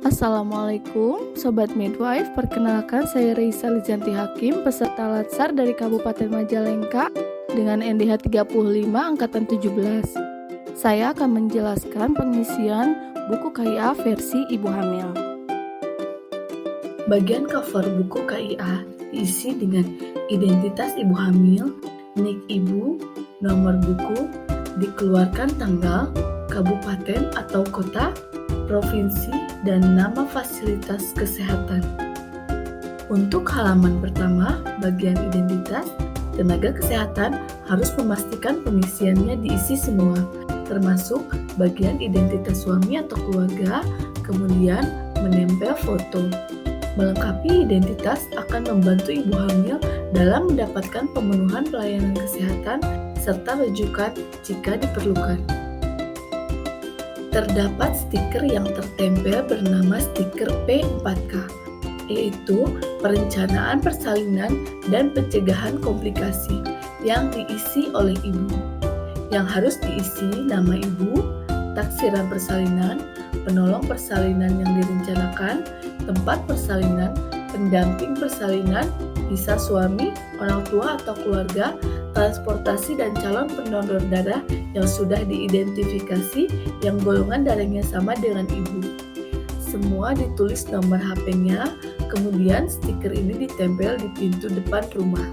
Assalamualaikum, Sobat Midwife. Perkenalkan, saya Reisa Lijanti Hakim, peserta Latsar dari Kabupaten Majalengka dengan NDH 35 Angkatan 17. Saya akan menjelaskan pengisian buku KIA versi Ibu Hamil. Bagian cover buku KIA diisi dengan identitas ibu hamil, nik ibu, nomor buku, dikeluarkan tanggal, kabupaten atau kota, provinsi, dan nama fasilitas kesehatan. Untuk halaman pertama, bagian identitas, tenaga kesehatan harus memastikan pengisiannya diisi semua, termasuk bagian identitas suami atau keluarga, kemudian menempel foto. Melengkapi identitas akan membantu ibu hamil dalam mendapatkan pemenuhan pelayanan kesehatan serta rujukan jika diperlukan. Terdapat stiker yang tertempel bernama stiker P4K, yaitu perencanaan persalinan dan pencegahan komplikasi yang diisi oleh ibu. Yang harus diisi nama ibu, taksiran persalinan, penolong persalinan yang direncanakan, tempat persalinan, pendamping persalinan, bisa suami, orang tua atau keluarga, transportasi dan calon pendonor darah yang sudah diidentifikasi yang golongan darahnya sama dengan ibu. Semua ditulis nomor HP-nya, kemudian stiker ini ditempel di pintu depan rumah.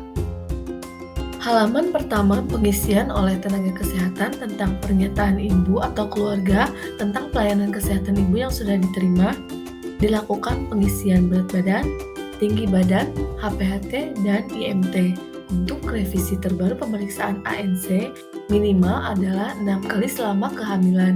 Halaman pertama pengisian oleh tenaga kesehatan tentang pernyataan ibu atau keluarga tentang pelayanan kesehatan ibu yang sudah diterima. Dilakukan pengisian berat badan, tinggi badan, HPHT, dan IMT. Untuk revisi terbaru pemeriksaan ANC, minimal adalah 6 kali selama kehamilan,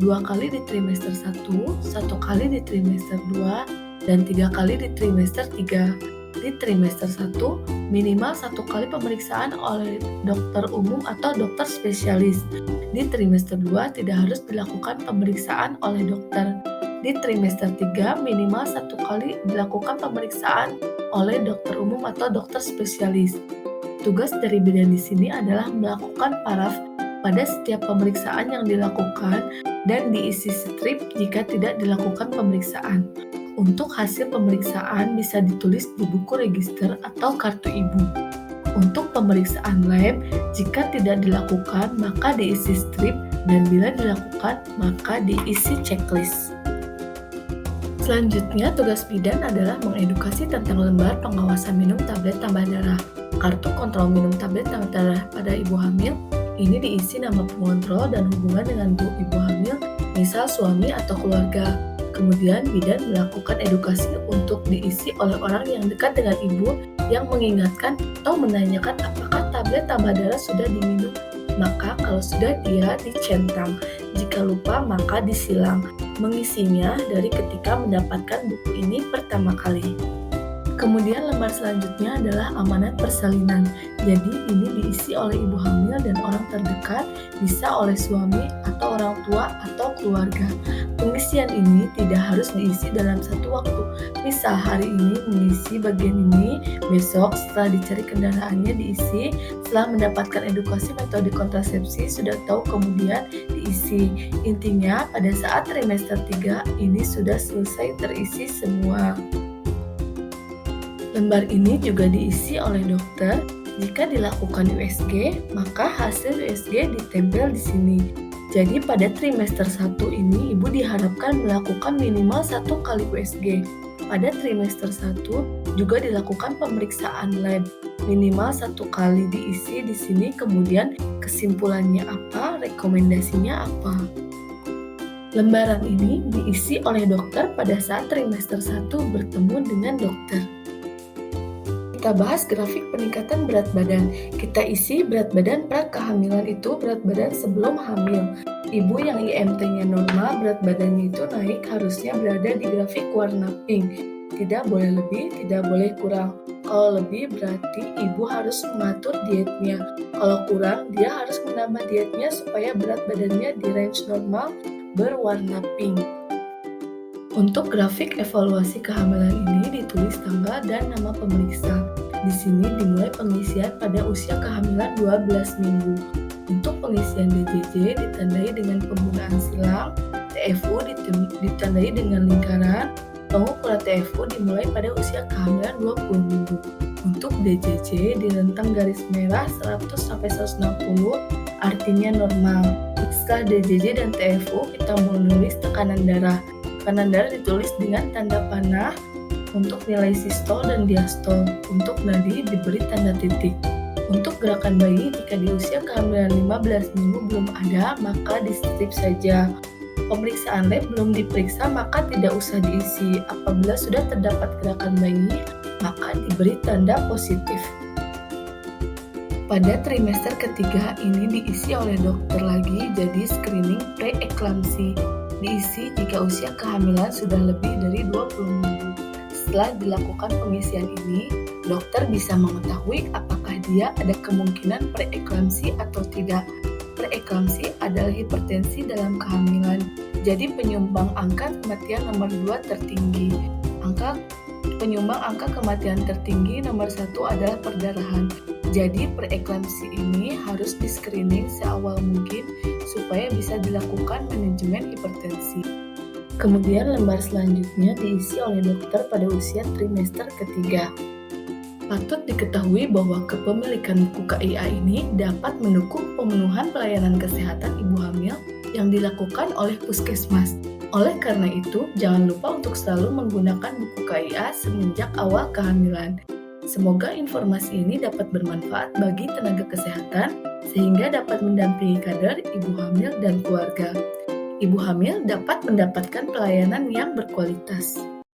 2 kali di trimester 1, 1 kali di trimester 2, dan 3 kali di trimester 3. Di trimester 1, minimal 1 kali pemeriksaan oleh dokter umum atau dokter spesialis. Di trimester 2, tidak harus dilakukan pemeriksaan oleh dokter. Di trimester 3, minimal 1 kali dilakukan pemeriksaan oleh dokter umum atau dokter spesialis. Tugas dari bidan di sini adalah melakukan paraf pada setiap pemeriksaan yang dilakukan dan diisi strip jika tidak dilakukan pemeriksaan. Untuk hasil pemeriksaan bisa ditulis di buku register atau kartu ibu. Untuk pemeriksaan lab, jika tidak dilakukan maka diisi strip dan bila dilakukan maka diisi checklist. Selanjutnya, tugas bidan adalah mengedukasi tentang lembar pengawasan minum tablet tambah darah. Kartu kontrol minum tablet tambah darah pada ibu hamil ini diisi nama pengontrol dan hubungan dengan ibu hamil, misal suami atau keluarga. Kemudian bidan melakukan edukasi untuk diisi oleh orang yang dekat dengan ibu yang mengingatkan atau menanyakan apakah tablet tambah darah sudah diminum. Maka kalau sudah dia dicentang, jika lupa maka disilang. Mengisinya dari ketika mendapatkan buku ini pertama kali. Kemudian lembar selanjutnya adalah amanat persalinan. Jadi ini diisi oleh ibu hamil dan orang terdekat, bisa oleh suami atau orang tua atau keluarga. Pengisian ini tidak harus diisi dalam satu waktu. Misal hari ini mengisi bagian ini, besok setelah dicari kendaraannya diisi, setelah mendapatkan edukasi metode kontrasepsi sudah tahu kemudian diisi. Intinya pada saat trimester 3 ini sudah selesai terisi semua. Lembar ini juga diisi oleh dokter. Jika dilakukan USG, maka hasil USG ditempel di sini. Jadi pada trimester 1 ini ibu diharapkan melakukan minimal 1 kali USG. Pada trimester 1 juga dilakukan pemeriksaan lab. Minimal 1 kali diisi di sini, kemudian kesimpulannya apa, rekomendasinya apa. Lembaran ini diisi oleh dokter pada saat trimester 1 bertemu dengan dokter. Kita bahas grafik peningkatan berat badan. Kita isi berat badan pra-kehamilan itu berat badan sebelum hamil. Ibu yang IMT-nya normal, berat badannya itu naik harusnya berada di grafik warna pink. Tidak boleh lebih, tidak boleh kurang. Kalau lebih berarti ibu harus mengatur dietnya. Kalau kurang, dia harus menambah dietnya supaya berat badannya di range normal berwarna pink. Untuk grafik evaluasi kehamilan ini ditulis tanggal dan nama pemeriksa. Di sini dimulai pengisian pada usia kehamilan 12 minggu. Untuk pengisian DJJ ditandai dengan penggunaan silang, TFU ditandai dengan lingkaran. Pengukuran TFU dimulai pada usia kehamilan 20 minggu. Untuk DJJ di rentang garis merah 100-160 artinya normal. Setelah DJJ dan TFU kita menulis tekanan darah. Tekanan darah ditulis dengan tanda panah. Untuk nilai sistol dan diastol. Untuk nadi diberi tanda titik. Untuk gerakan bayi, jika di usia kehamilan 15 minggu belum ada, maka di-skip saja. Pemeriksaan lab belum diperiksa, maka tidak usah diisi. Apabila sudah terdapat gerakan bayi, maka diberi tanda positif. Pada trimester ketiga ini diisi oleh dokter lagi, jadi screening pre-eklamsi. Diisi jika usia kehamilan sudah lebih dari 20 minggu. Setelah dilakukan pengisian ini, dokter bisa mengetahui apakah dia ada kemungkinan pre-eklamsi atau tidak. Preeklamsi adalah hipertensi dalam kehamilan, jadi penyumbang angka kematian nomor 2 tertinggi. Penyumbang angka kematian tertinggi nomor 1 adalah perdarahan. Jadi preeklamsi ini harus di-screening seawal mungkin supaya bisa dilakukan manajemen hipertensi. Kemudian lembar selanjutnya diisi oleh dokter pada usia trimester ketiga. Patut diketahui bahwa kepemilikan buku KIA ini dapat mendukung pemenuhan pelayanan kesehatan ibu hamil yang dilakukan oleh puskesmas. Oleh karena itu, jangan lupa untuk selalu menggunakan buku KIA semenjak awal kehamilan. Semoga informasi ini dapat bermanfaat bagi tenaga kesehatan sehingga dapat mendampingi kader ibu hamil dan keluarga. Ibu hamil dapat mendapatkan pelayanan yang berkualitas.